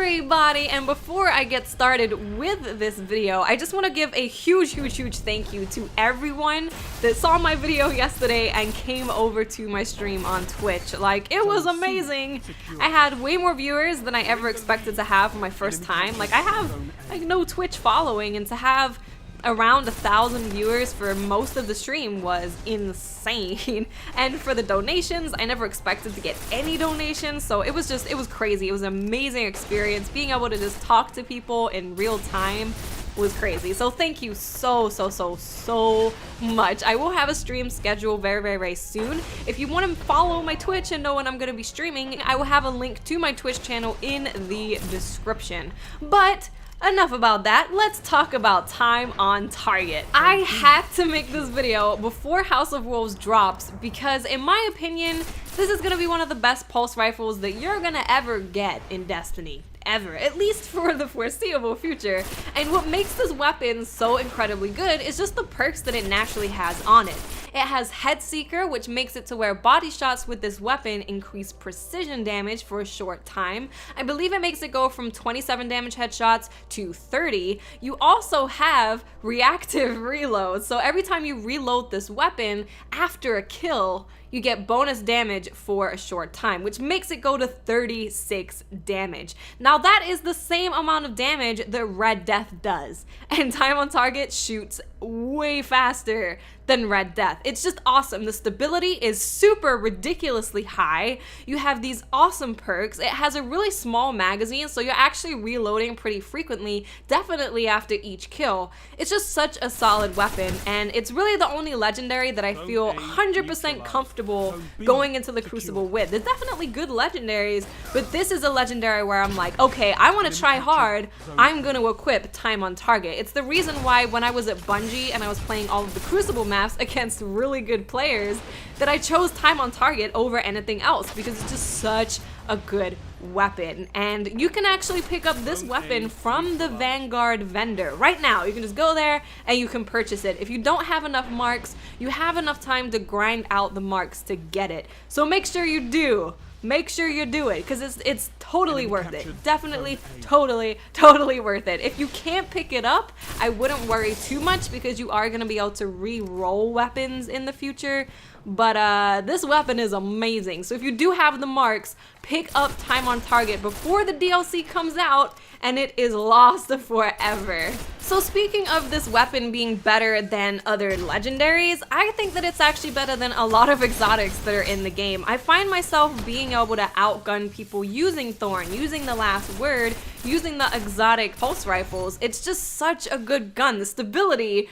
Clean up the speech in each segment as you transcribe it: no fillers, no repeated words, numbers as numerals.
everybody, and before I get started with this video, I just want to give a huge thank you to everyone that saw my video yesterday and came over to my stream on Twitch. Like, it was amazing. I had way more viewers than I ever expected to have for my first time. Like, I have like no Twitch following, and to have around 1,000 viewers for most of the stream was insane. And for the donations, I never expected to get any donations, so it was crazy. It was an amazing experience. Being able to just talk to people in real time was crazy. So thank you so much. I will have a stream scheduled very soon. If you want to follow my Twitch and know when I'm going to be streaming, I will have a link to my Twitch channel in the description. But enough about that, let's talk about time on target. I had to make this video before House of Wolves drops because, in my opinion, this is gonna be one of the best pulse rifles that you're gonna ever get in Destiny. Ever, at least for the foreseeable future. And what makes this weapon so incredibly good is just the perks that it naturally has on it. It has Head Seeker, which makes it to where body shots with this weapon increase precision damage for a short time. I believe it makes it go from 27 damage headshots to 30. You also have reactive reloads, so every time you reload this weapon after a kill, you get bonus damage for a short time, which makes it go to 36 damage. Now that is the same amount of damage that Red Death does, and time on target shoots way faster than Red Death. It's just awesome. The stability is super ridiculously high. You have these awesome perks. It has a really small magazine, so you're actually reloading pretty frequently, definitely after each kill. It's just such a solid weapon, and it's really the only legendary that I feel 100% comfortable going into the Crucible with. There's definitely good legendaries, but this is a legendary where I'm like, okay, I want to try hard. I'm going to equip time on target. It's the reason why when I was at Bungie and I was playing all of the Crucible maps against really good players, that I chose time on target over anything else, because it's just such a good weapon. And you can actually pick up this weapon from the Vanguard vendor right now. You can just go there and you can purchase it. If you don't have enough marks, you have enough time to grind out the marks to get it. So make sure you do. Make sure you do it, because it's totally worth it. Definitely totally worth it. If you can't pick it up, I wouldn't worry too much, because you are going to be able to re-roll weapons in the future. But this weapon is amazing. So if you do have the marks, pick up time on target before the DLC comes out, and it is lost forever. So speaking of this weapon being better than other legendaries, I think that it's actually better than a lot of exotics that are in the game. I find myself being able to outgun people using Thorn, using the Last Word, using the exotic pulse rifles. It's just such a good gun. The stability,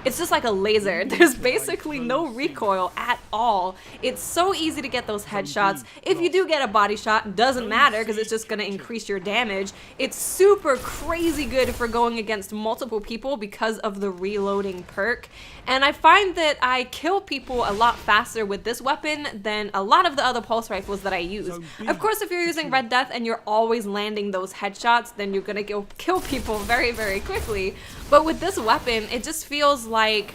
it's just like a laser. There's basically no recoil at all. It's so easy to get those headshots. If you do get a body shot, doesn't matter, because it's just going to increase your damage. It's super crazy good for going against multiple people because of the reloading perk. And I find that I kill people a lot faster with this weapon than a lot of the other pulse rifles that I use. Of course, if you're using Red Death and you're always landing those headshots, then you're gonna go kill people very quickly. But with this weapon, it just feels like,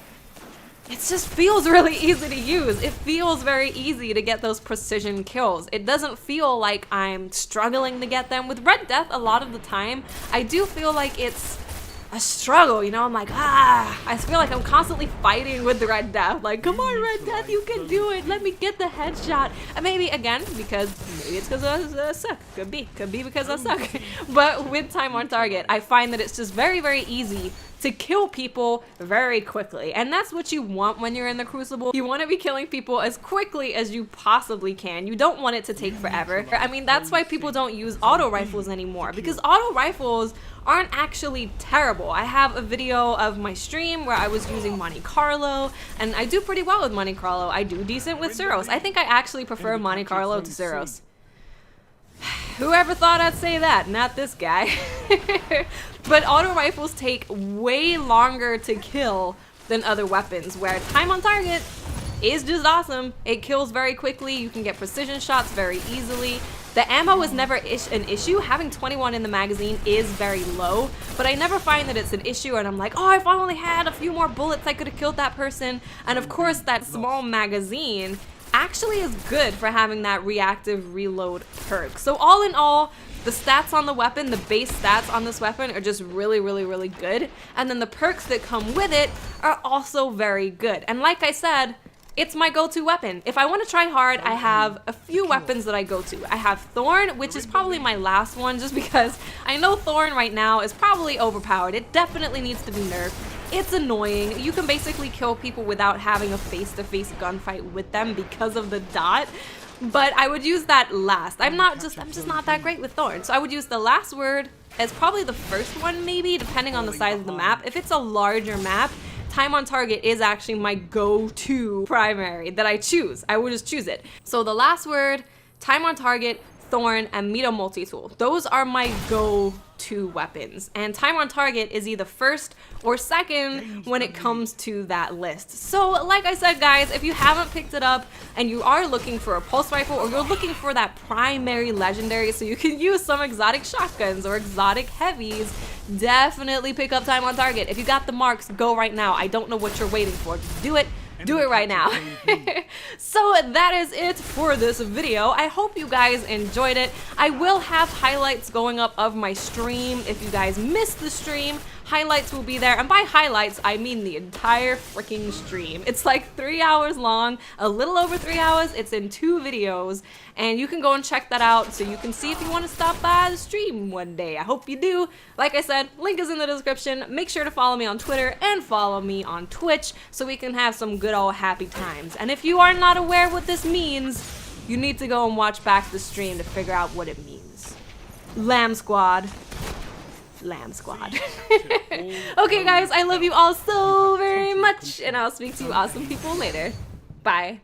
it just feels really easy to use. It feels very easy to get those precision kills. It doesn't feel like I'm struggling to get them. With Red Death, a lot of the time, I do feel like it's a struggle, you know. I'm like, I feel like I'm constantly fighting with the Red Death. Like, come on, Red Death, you can do it. Let me get the headshot. And maybe, again, maybe it's because I suck. Could be because I suck. But with time on target, I find that it's just very easy to kill people very quickly. And that's what you want when you're in the Crucible. You want to be killing people as quickly as you possibly can. You don't want it to take forever. I mean, that's why people don't use auto rifles anymore, because auto rifles aren't actually terrible. I have a video of my stream where I was using Monte Carlo, and I do pretty well with Monte Carlo. I do decent with Suros. I think I actually prefer Monte Carlo to Suros. Whoever thought I'd say that? Not this guy. But auto rifles take way longer to kill than other weapons, where time on target is just awesome. It kills very quickly. You can get precision shots very easily. The ammo is never an issue. Having 21 in the magazine is very low, but I never find that it's an issue, and I'm like, oh, if I only had a few more bullets, I could have killed that person. And of course, that small magazine actually is good for having that reactive reload perk. So all in all, the stats on the weapon, the base stats on this weapon are just really, really, really good. And then the perks that come with it are also very good. And like I said, it's my go-to weapon. If I want to try hard, I have a few weapons that I go to. I have Thorn, which is probably my last one just because I know Thorn right now is probably overpowered. It definitely needs to be nerfed. It's annoying. You can basically kill people without having a face-to-face gunfight with them because of the dot. But I would use that last. I'm just not that great with Thorn. So I would use the last word as probably the first one maybe, depending on the size of the map. If it's a larger map, time on target is actually my go-to primary that I choose. I would just choose it. So the last word, time on target, Thorn, and Mito multi-tool. Those are my go-to weapons. And time on target is either first or second when it comes to that list. So like I said, guys, if you haven't picked it up and you are looking for a pulse rifle or you're looking for that primary legendary so you can use some exotic shotguns or exotic heavies, definitely pick up time on target. If you got the marks, go right now. I don't know what you're waiting for. Just do it. Do it right now. So that is it for this video. I hope you guys enjoyed it. I will have highlights going up of my stream. If you guys missed the stream, highlights will be there. And by highlights, I mean the entire freaking stream. It's like 3 hours long, a little over 3 hours. It's in 2 videos. And you can go and check that out so you can see if you want to stop by the stream one day. I hope you do. Like I said, link is in the description. Make sure to follow me on Twitter and follow me on Twitch so we can have some good old happy times. And if you are not aware what this means, you need to go and watch back the stream to figure out what it means. Lamb Squad. Lamb Squad. Okay guys, I love you all so very much and I'll speak to you awesome people later. Bye.